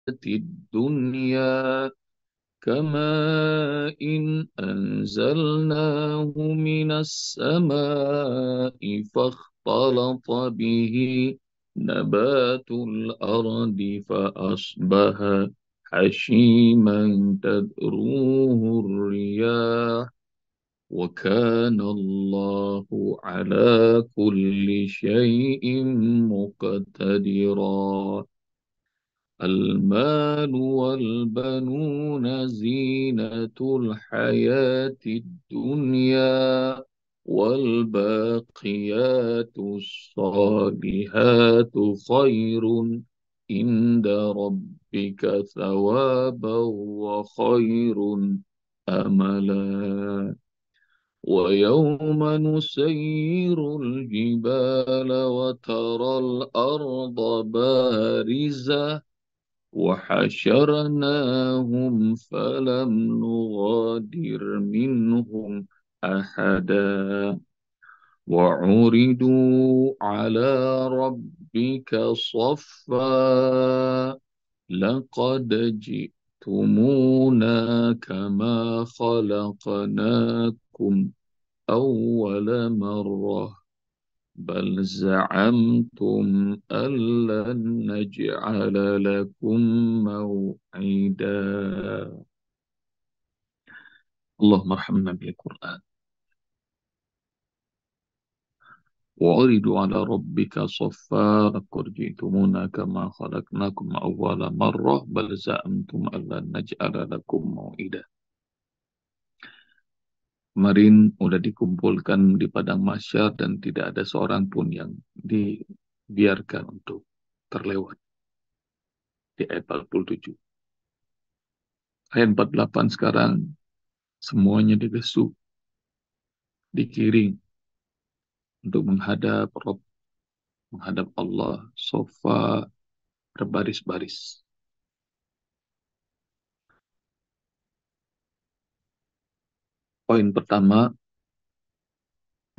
الدنيا كماء أنزلناه من السماء فاختلط به نبات الأرض فأصبح حشيما تذروه الرياح وكان الله على كل شيء مقتدرا. المال والبنون زينة الحياة الدنيا والباقيات الصالحات خير عند ربك ثوابا وخير أملا. ويوم نسير الجبال وترى الأرض بارزة وحشرناهم فلم نغادر منهم أحدا وعرضوا على ربك صفا لقد جئتمونا كما خلقناكم أول مرة بل زعمتم أن لن نجعل لكم موعدا. اللهم ارحمنا بالقرآن. وعرضوا على ربك صفا لقد جئتمونا كما خلقناكم أول مرة بل زعمتم أن لن نجعل لكم موعدا. Kemarin udah dikumpulkan di padang mahsyar dan tidak ada seorang pun yang dibiarkan untuk terlewat di ayat 47. Ayat 48 sekarang semuanya digesu, dikiring untuk menghadap Rabb, menghadap Allah, sofa berbaris-baris. Poin pertama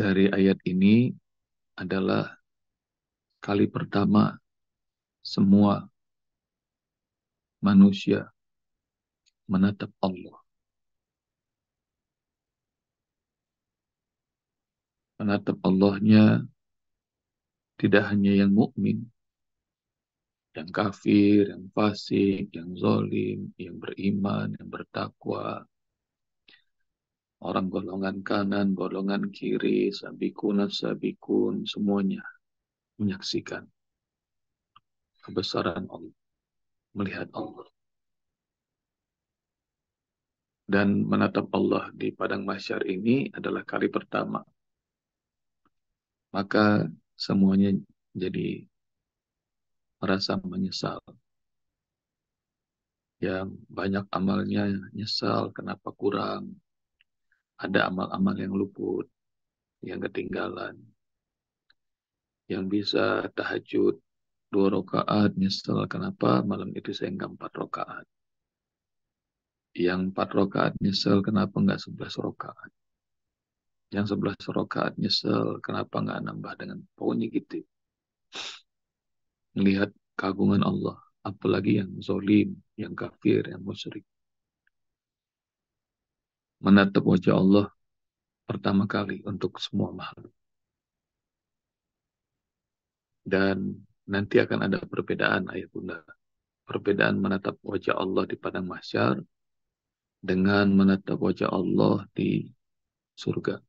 dari ayat ini adalah kali pertama semua manusia menatap Allah. Menatap Allahnya tidak hanya yang mukmin, yang kafir, yang fasik, yang zalim, yang beriman, yang bertakwa, orang golongan kanan, golongan kiri, sabikun, sabikun, semuanya menyaksikan kebesaran Allah, melihat Allah. Dan menatap Allah di padang mahsyar ini adalah kali pertama. Maka semuanya jadi merasa menyesal. Yang banyak amalnya nyesal, kenapa kurang. Ada amal-amal yang luput, yang ketinggalan. Yang bisa tahajud 2 rakaat, nyesal kenapa malam itu saya nggak 4 rakaat. Yang 4 rakaat nyesel kenapa nggak 11 rakaat. Yang 11 rakaat nyesel kenapa nggak nambah dengan pokoknya gitu. Melihat keagungan Allah. Apalagi yang zolim, yang kafir, yang musyrik. Menatap wajah Allah pertama kali untuk semua makhluk. Dan nanti akan ada perbedaan ayat bunda. Perbedaan menatap wajah Allah di padang mahsyar dengan menatap wajah Allah di surga.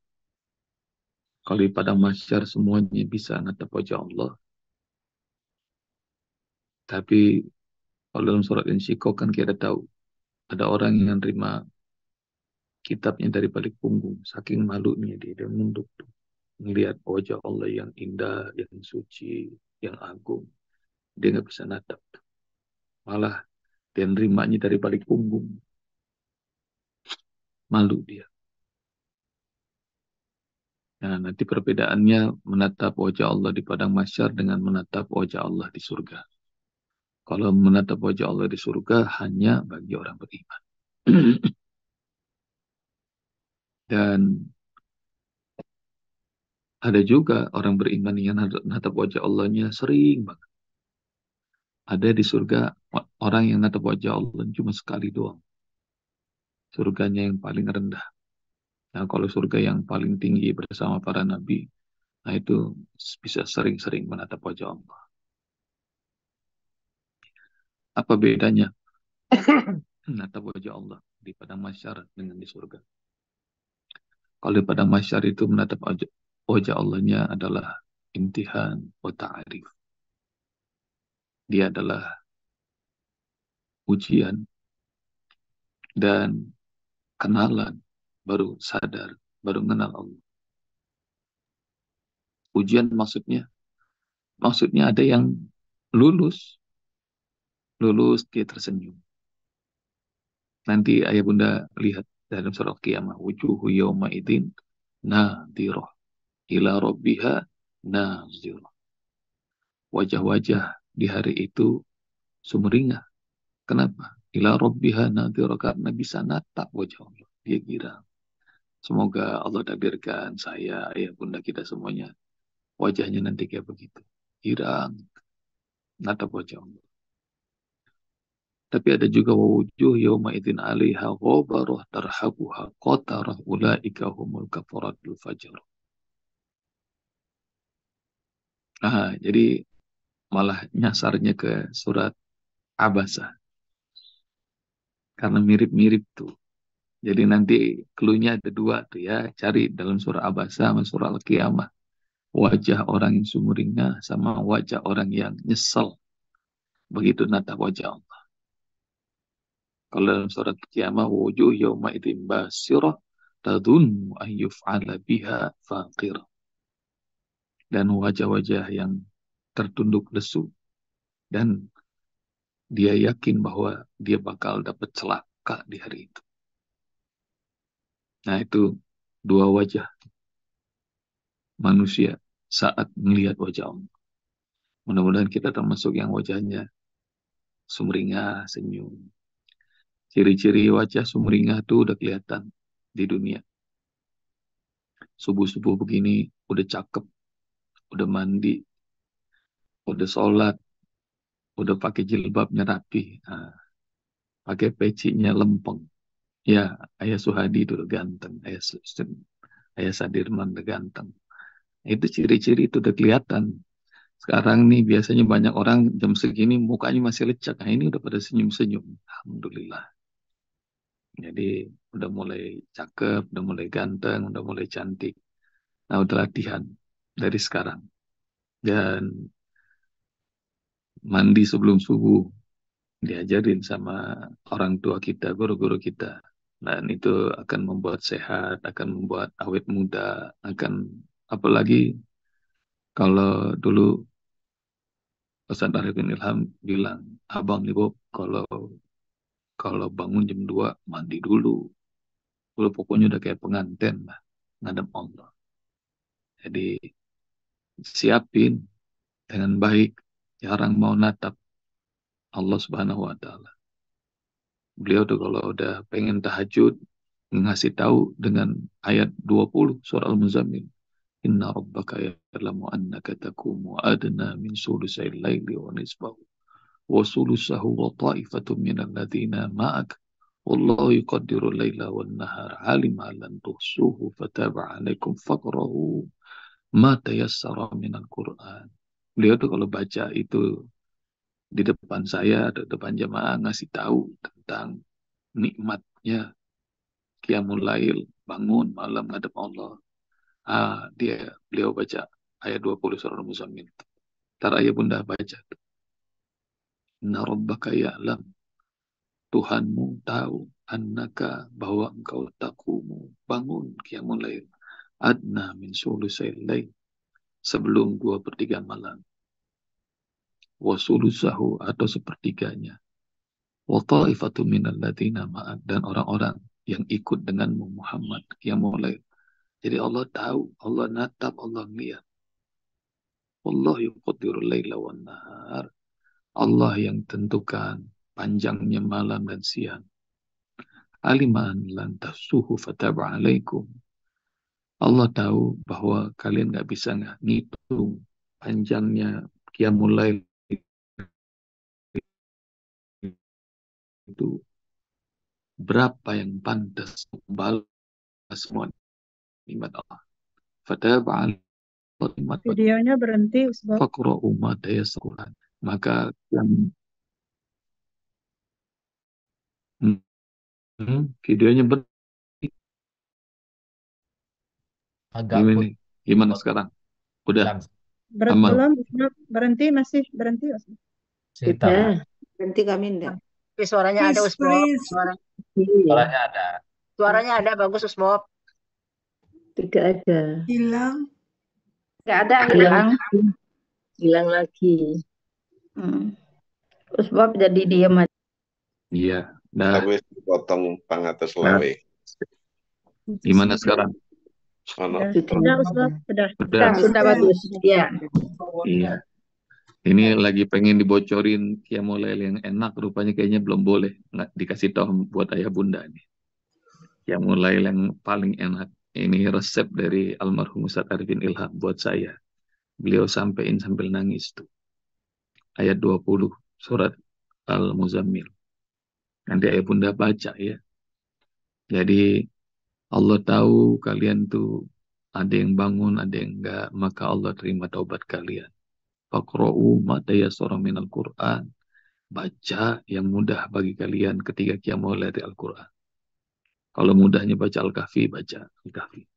Kalau di padang mahsyar semuanya bisa menatap wajah Allah. Tapi kalau dalam surat Insyikok kan kita tahu. Ada orang yang terima kitabnya dari balik punggung. Saking malunya dia nunduk tuh. Melihat wajah Allah yang indah, yang suci, yang agung. Dia nggak bisa natap. Malah dia nerimanya dari balik punggung. Malu dia. Nah, nanti perbedaannya menatap wajah Allah di padang mahsyar dengan menatap wajah Allah di surga. Kalau menatap wajah Allah di surga hanya bagi orang beriman. Dan ada juga orang beriman yang natap wajah Allahnya sering banget. Ada di surga orang yang natap wajah Allah cuma sekali doang. Surganya yang paling rendah. Nah, kalau surga yang paling tinggi bersama para nabi, nah itu bisa sering-sering menatap wajah Allah. Apa bedanya menatap wajah Allah di padang mahsyar dengan di surga? Kalau di padang mahsyar itu menatap wajah Allahnya adalah imtihan wa ta'arif. Dia adalah ujian dan kenalan, baru sadar, baru mengenal Allah. Ujian maksudnya ada yang lulus, lulus dia tersenyum. Nanti ayah bunda lihat dalam surah Qiyamah, wujuhu yawma idin nadhirah ila rabbiha nazirah. Wajah-wajah di hari itu sumringah. Kenapa? Ila rabbiha nadhirah, karena bisa natap wajah Allah. Dia girang. Semoga Allah takdirkan saya, ayah bunda kita semuanya, wajahnya nanti kayak begitu. Girang, natap wajah Allah. Tapi ada juga wujuh yawma idzin 'alaiha ghabarah tarhaquha qatarah ulaika humul kafaratul fajr. Nah, jadi malah nyasarnya ke surat Abasa karena mirip-mirip tuh. Jadi nanti clue-nya ada dua tuh ya, cari dalam surah Abasa sama surah Al-Qiyamah. Wajah orang yang sumringah sama wajah orang yang nyesel. Begitu natap wajah Allah. Kalau dalam surat Al-Qiyamah, wujuh yawma idzin basirah tadunnu an yuf'ala biha faqir. Dan wajah-wajah yang tertunduk lesu dan dia yakin bahwa dia bakal dapat celaka di hari itu. Nah, itu dua wajah manusia saat melihat wajah Allah. Mudah-mudahan kita termasuk yang wajahnya sumringah, senyum. Ciri-ciri wajah sumringah itu udah kelihatan di dunia. Subuh-subuh begini udah cakep, udah mandi, udah sholat, udah pakai jilbabnya rapi, nah, pakai pecinya lempeng. Ya, Ayah Suhadi itu udah ganteng, Ayah Sadirman udah ganteng. Itu ciri-ciri itu udah kelihatan. Sekarang nih biasanya banyak orang jam segini mukanya masih lecek. Nah ini udah pada senyum-senyum. Alhamdulillah. Jadi udah mulai cakep, udah mulai ganteng, udah mulai cantik. Nah udah latihan dari sekarang. Dan mandi sebelum subuh. Diajarin sama orang tua kita, guru-guru kita. Dan itu akan membuat sehat, akan membuat awet muda, akan apalagi kalau dulu Ustaz Arifin Ilham bilang, abang nih Bob, kalau kalau bangun jam 2 mandi dulu. Dulu pokoknya udah kayak pengantin lah, ngadep Allah. Jadi siapin dengan baik, jarang mau natap Allah Subhanahu wa taala. Beliau tuh kalau udah pengen tahajud ngasih tahu dengan ayat 20 surah Al-Muzammil. Inna rabbaka ya'lamu annaka takumu adna min sulusai laili wa nisbahu wa sulusahu wa ta'ifatun minal ladhina ma'ak. Wallahu yuqaddiru laila wan nahar alima lan tuhsuhu fataba alaikum faqrahu ma tayassara minal Qur'an. Beliau tuh kalau baca itu di depan saya, di depan jamaah ngasih tahu tentang nikmatnya Qiyamul Lail, bangun malam ngadep Allah. Beliau baca ayat 20 surah Al-Muzammil. Ntar ayah bunda baca. Inna rabbaka ya'lam. Tuhanmu tahu. Annaka bahwa engkau takumu. Bangun Qiyamul Lail. Adna min sulusail lail. Sebelum 2/3 malam. Wasulusahu atau sepertiganya. Wa ta'ifatu minal ladina ma'ad. Dan orang-orang yang ikut denganmu Muhammad. Qiyamul Lail. Jadi Allah tahu. Allah natap. Allah lihat. Allah yuqaddiru laila wan nahar. Allah yang tentukan panjangnya malam dan siang. Aliman lan tasuhu fataba alaikum. Allah tahu bahwa kalian nggak bisa ngitung panjangnya qiyamul lail itu berapa yang pantas membalas semua nikmat Allah. Fataba alaihi Videonya berhenti, Ustaz. faqra'u ma tayassara. Maka yang videonya Agak gimana, putus. gimana sekarang? Udah Hilang aman? Belum, Ustaz. Berhenti, masih berhenti, Ustaz. sebentar. Berhenti kami enggak. Tapi suaranya ada Please, Usbob. please. Suaranya ada. Suaranya ada bagus Usbob. Tidak ada. Hilang. Nggak ada Hilang, hilang. hilang lagi. Usbob jadi diem aja. Iya. Nah, Tapi potong pangatus nah, lawe. gimana sekarang? Ono. Sudah, Ustaz. Sudah. Udah. Sudah bagus. Ya. Iya. Ini lagi pengen dibocorin qiyamul lail yang enak, rupanya kayaknya belum boleh. Nggak dikasih tahu buat ayah bunda nih. Qiyamul lail yang paling enak. Ini resep dari almarhum Ustaz Arifin Ilham buat saya. Beliau sampein sambil nangis tuh. Ayat 20 surat Al-Muzammil. Nanti ayah bunda baca ya. Jadi Allah tahu kalian tuh ada yang bangun, ada yang enggak, maka Allah terima taubat kalian. Faqra'u ma tayassara minal Qur'an. Baca yang mudah bagi kalian ketika qiyamul lail Al-Qur'an. Kalau mudahnya baca Al-Kahfi, baca Al-Kahfi.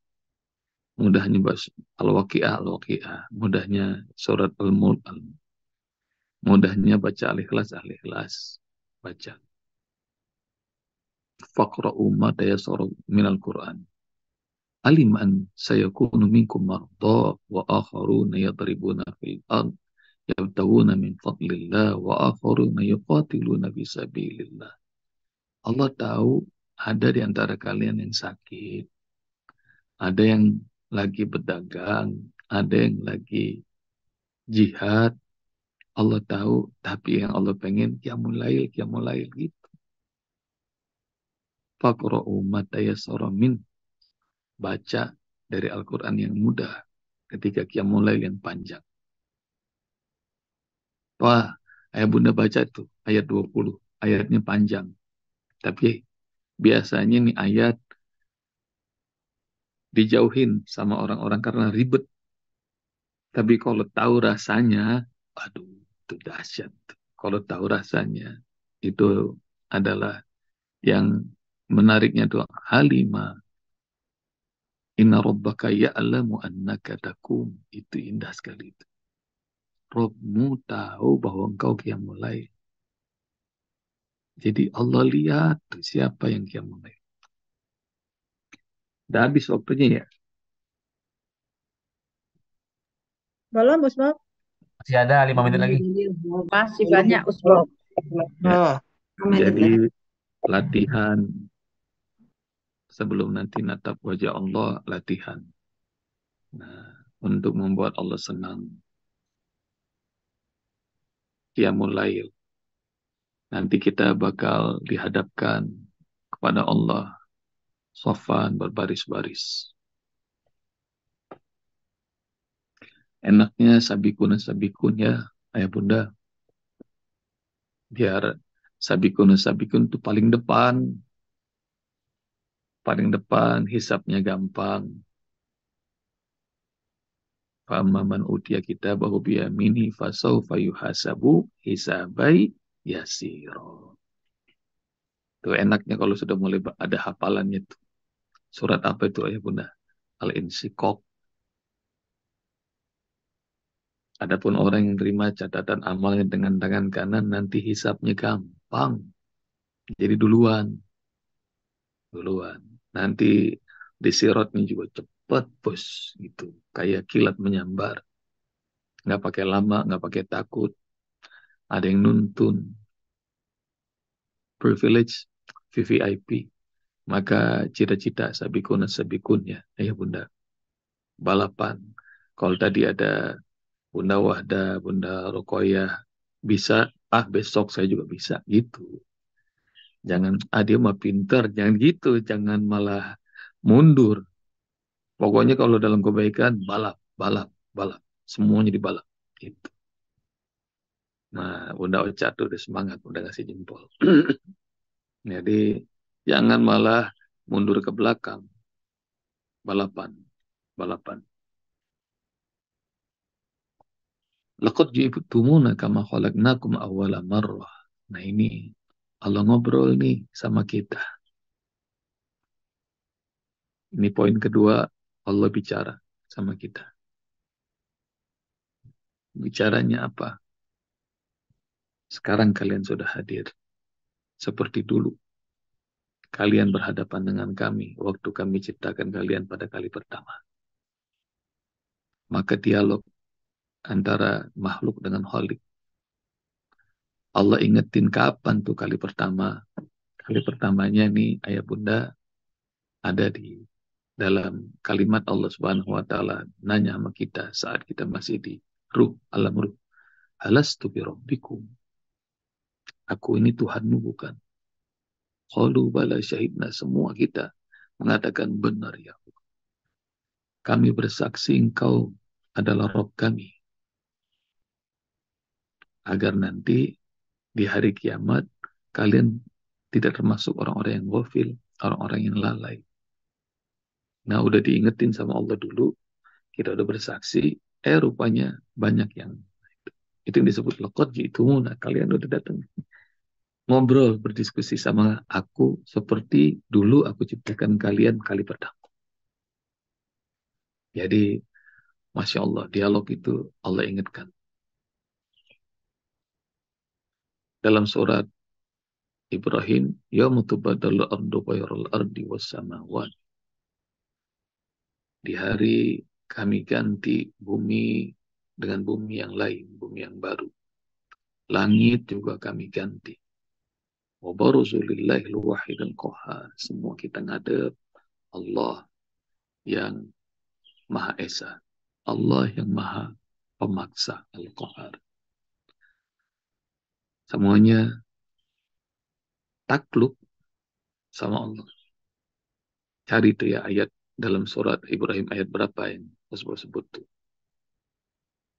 Mudahnya baca Al-Waqi'ah, Al-Waqi'ah. Mudahnya surat Al-Mulk, mudahnya baca Al-Ikhlas, Al-Ikhlas. Baca. Faqra'u ma tayassara minal Qur'an. Alim an sayakunu minkum marda wa akharuna yadribuna fil ard yabtaguna min fadlillah wa akharuna yuqatiluna fi sabilillah. Allah tahu ada di antara kalian yang sakit, ada yang lagi berdagang, ada yang lagi jihad. Allah tahu, tapi yang Allah pengen qiyamul lail gitu. Faqra'u ma tayassara min. Baca dari Al-Quran yang mudah ketika qiyamul lail yang panjang. Wah, ayah bunda baca tuh ayat 20. Ayatnya panjang. Tapi biasanya nih ayat dijauhin sama orang-orang karena ribet. Tapi kalau tahu rasanya, aduh, itu dahsyat. Kalau tahu rasanya, itu adalah yang menariknya tuh Halimah. Inna rabbaka ya'lamu annaka takum. Itu indah sekali itu. Rabbmu tahu bahwa engkau qiyamul lail. Jadi Allah lihat tuh siapa yang qiyamul lail. Udah habis waktunya ya. Belum, Ustaz. Masih ada 5 menit lagi. Masih banyak Usbob. Ya. Jadi latihan sebelum nanti natap wajah Allah, latihan. Nah, untuk membuat Allah senang. Qiyamul lail. Nanti kita bakal dihadapkan kepada Allah sofan berbaris-baris. Enaknya sabikun ya, ayah bunda. Biar sabikun itu paling depan. Paling depan, hisapnya gampang. Fa'amma man utiya kitabahu biyamini fasawfa yuhasabu hisabai yasiro. Itu enaknya kalau sudah mulai ada hafalannya tuh. Surat apa itu ayah bunda? Al-Insyikok. Adapun orang yang terima catatan amalnya dengan tangan kanan, nanti hisapnya gampang. Jadi duluan. Nanti di sirotnya juga cepat, bos. Gitu. Kayak kilat menyambar. Nggak pakai lama, nggak pakai takut. Ada yang nuntun. Privilege, VVIP. Maka cita-cita sabikunnya, ayah bunda. Balapan. Kalau tadi ada Bunda Wahda, Bunda Rokoyah, bisa, besok saya juga bisa, gitu. Jangan, dia mah pinter, jangan gitu, jangan malah mundur. Pokoknya kalau dalam kebaikan, balap. Semuanya dibalap. Gitu. Nah, Bunda Ocha tuh udah semangat, udah ngasih jempol. Jadi jangan malah mundur ke belakang. Balapan. Laqad ji'tumuna kama khalaqnakum awwala marrah. Nah ini Allah ngobrol nih sama kita. Ini poin kedua, Allah bicara sama kita. Bicaranya apa? Sekarang kalian sudah hadir. Seperti dulu. Kalian berhadapan dengan kami waktu kami ciptakan kalian pada kali pertama. Maka dialog antara makhluk dengan khalik. Allah ingetin kapan tuh kali pertama. Kali pertamanya nih ayah bunda ada di dalam kalimat Allah Subhanahu wa taala nanya sama kita saat kita masih di alam ruh. Alastu bi rabbikum? Aku ini Tuhanmu bukan? Qalu bala syahidna, semua kita mengatakan benar ya Allah. Kami bersaksi engkau adalah Rabb kami. Agar nanti di hari kiamat kalian tidak termasuk orang-orang yang ghafil, orang-orang yang lalai. Nah, udah diingetin sama Allah dulu, kita udah bersaksi, rupanya banyak yang itu yang disebut laqad ji'tumuna, kalian udah datang ngobrol, berdiskusi sama aku seperti dulu aku ciptakan kalian kali pertama. Jadi, Masya Allah, dialog itu Allah ingatkan. Dalam surat Ibrahim, yauma tubaddalu ardu ghairal ardi was samawat. Di hari kami ganti bumi dengan bumi yang lain, bumi yang baru. Langit juga kami ganti. Wa baruzu lillahil wahidil qahhar. Semua kita ngadep Allah yang Maha Esa. Allah yang Maha Pemaksa, Al-Qahar. Semuanya takluk sama Allah. Cari itu ya ayat dalam surat Ibrahim ayat berapa yang sebut tuh.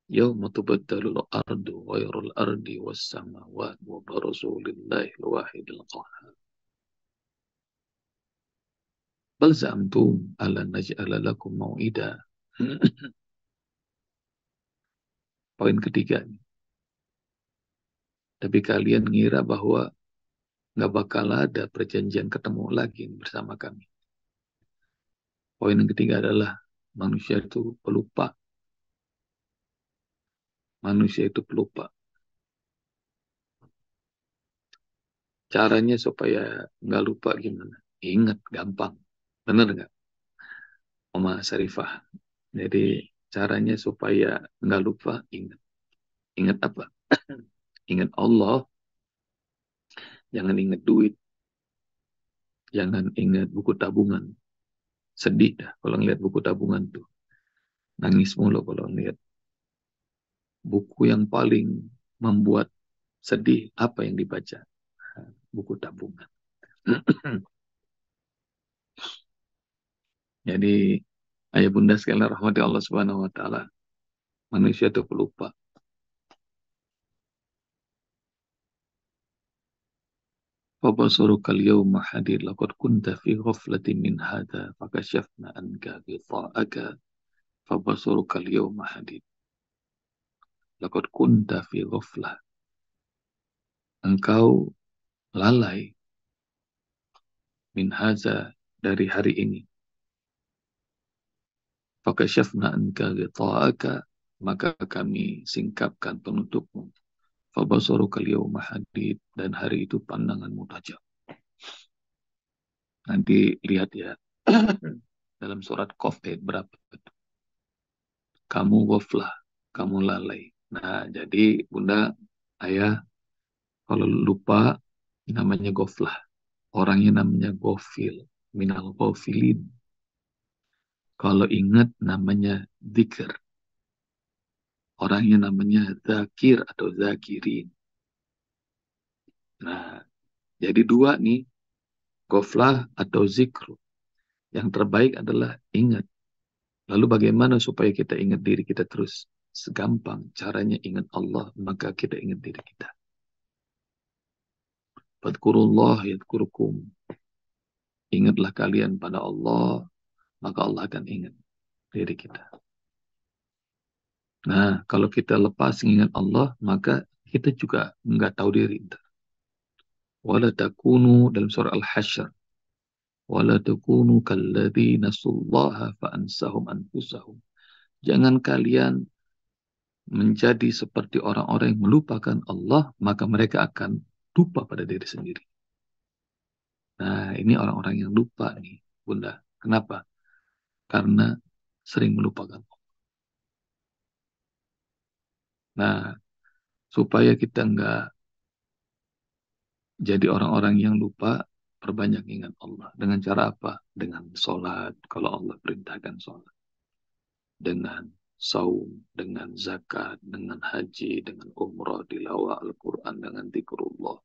Yauma tubaddalul ardu ghairul ardi was samawat wa barazu lillahil wahidil qahhar. Bal zamtum ala naj'ala lakum mau'ida. Poin ketiga. Tapi kalian ngira bahwa nggak bakal ada perjanjian ketemu lagi bersama kami. Poin yang ketiga adalah manusia itu pelupa. Manusia itu pelupa. Caranya supaya nggak lupa gimana? Ingat, gampang. Bener nggak, Oma Sarifah? Jadi caranya supaya nggak lupa, ingat. Ingat apa? Ingat Allah. Jangan ingat duit. Jangan ingat buku tabungan. Sedih dah kalau ngeliat buku tabungan tuh. Nangis mulu kalau ngeliat. Buku yang paling membuat sedih apa yang dibaca? Buku tabungan. Jadi ayah bunda sekalian rahmati Allah Subhanahu wa taala. Manusia itu pelupa. فَبَصَرُكَ الْيَوْمَ حَدِيدٌ لَقَدْ كُنْتَ فِي غَفْلَةٍ مِنْ هَذَا فَكَشَفْنَا عَنْكَ غِطَاءَكَ فَبَصَرُكَ الْيَوْمَ حَدِيدٌ لَقَدْ كُنْتَ فِي غَفْلَةٍ. Engkau lalai min haza, dari hari ini. Fakashafna anka ghita'aka, maka kami singkapkan penutupmu. Fabasaruka al-yawma hadid, dan hari itu pandanganmu tajam. Nanti lihat ya dalam surat Qaf ayat berapa. Kamu ghaflah, kamu lalai. Nah, jadi bunda, ayah, kalau lupa namanya ghaflah. Orangnya namanya ghafil, minal ghafilin. Kalau ingat namanya dzikir. Orangnya namanya zakir atau zakirin. Nah, jadi dua nih, ghaflah atau zikru. Yang terbaik adalah ingat. Lalu bagaimana supaya kita ingat diri kita terus? Segampang caranya ingat Allah, maka kita ingat diri kita. Fadkurullah yadkurukum. Ingatlah kalian pada Allah, maka Allah akan ingat diri kita. Nah, kalau kita lepas ingat Allah, maka kita juga nggak tahu diri. Wala takunu dalam surah Al-Hasyr. Wala takunu kalladzi nasullaha fa'ansahum anfusahum. Jangan kalian menjadi seperti orang-orang yang melupakan Allah, maka mereka akan lupa pada diri sendiri. Nah, ini orang-orang yang lupa nih, Bunda. Kenapa? Karena sering melupakan. Nah, supaya kita nggak jadi orang-orang yang lupa, perbanyak ingat Allah. Dengan cara apa? Dengan sholat, kalau Allah perintahkan sholat. Dengan saum, dengan zakat, dengan haji, dengan umrah, tilawah Al-Quran, dengan zikrullah.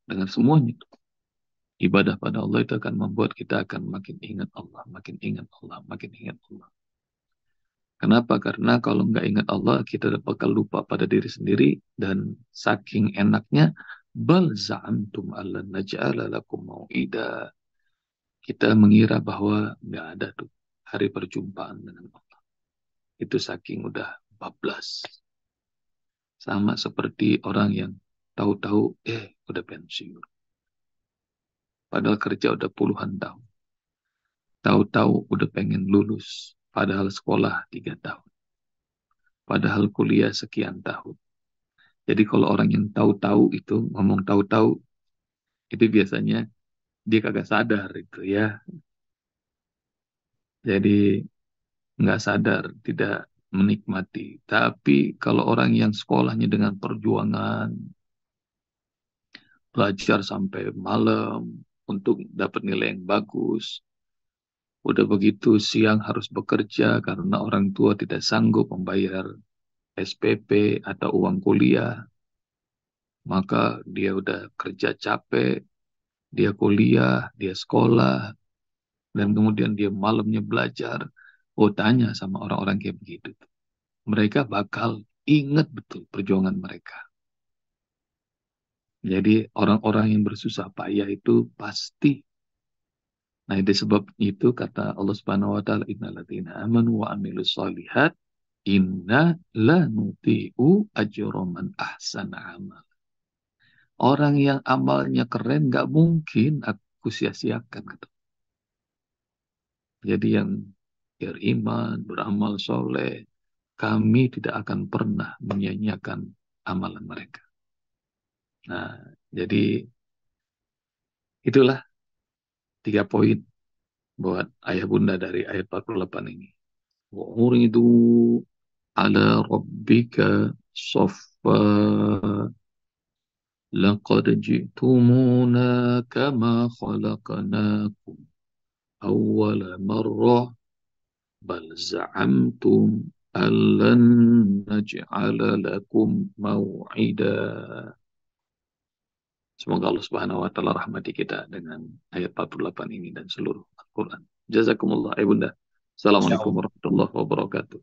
Dengan semuanya. Ibadah pada Allah itu akan membuat kita akan makin ingat Allah, makin ingat Allah, makin ingat Allah. Kenapa? Karena kalau nggak ingat Allah, kita bakal lupa pada diri sendiri, dan saking enaknya, bal za'amtum allan naj'ala lakum mau'ida. Kita mengira bahwa nggak ada tuh hari perjumpaan dengan Allah. Itu saking udah 14. Sama seperti orang yang tahu-tahu udah pensiun. Padahal kerja udah puluhan tahun. Tahu-tahu udah pengen lulus. Padahal sekolah 3 tahun. Padahal kuliah sekian tahun. Jadi kalau orang yang tahu-tahu itu, ngomong tahu-tahu, itu biasanya dia kagak sadar itu ya. Jadi nggak sadar, tidak menikmati. Tapi kalau orang yang sekolahnya dengan perjuangan, belajar sampai malam untuk dapat nilai yang bagus, udah begitu siang harus bekerja karena orang tua tidak sanggup membayar SPP atau uang kuliah, maka dia udah kerja capek, dia kuliah, dia sekolah, dan kemudian dia malamnya belajar. Oh, tanya sama orang-orang kayak begitu. Mereka bakal ingat betul perjuangan mereka. Jadi orang-orang yang bersusah payah itu pasti. Nah, itu sebab itu kata Allah Subhanahu wa taala, innalladzina amanu wa amilus shalihat inna la nuti'u ajra man ahsana amal. Orang yang amalnya keren nggak mungkin aku sia-siakan. Jadi yang beriman, beramal soleh, kami tidak akan pernah menyanyiakan amalan mereka. Nah, jadi itulah 3 poin buat ayah bunda dari ayat 48 ini. Wa'uridu ala rabbika soffa laqad ji'tumuna kama khalaqnakum awwala marrah bal za'amtum allan naj'ala lakum maw'ida. Semoga Allah Subhanahu wa taala rahmati kita dengan ayat 48 ini dan seluruh Al-Qur'an. Jazakumullah, Ibunda. Assalamualaikum warahmatullahi wabarakatuh.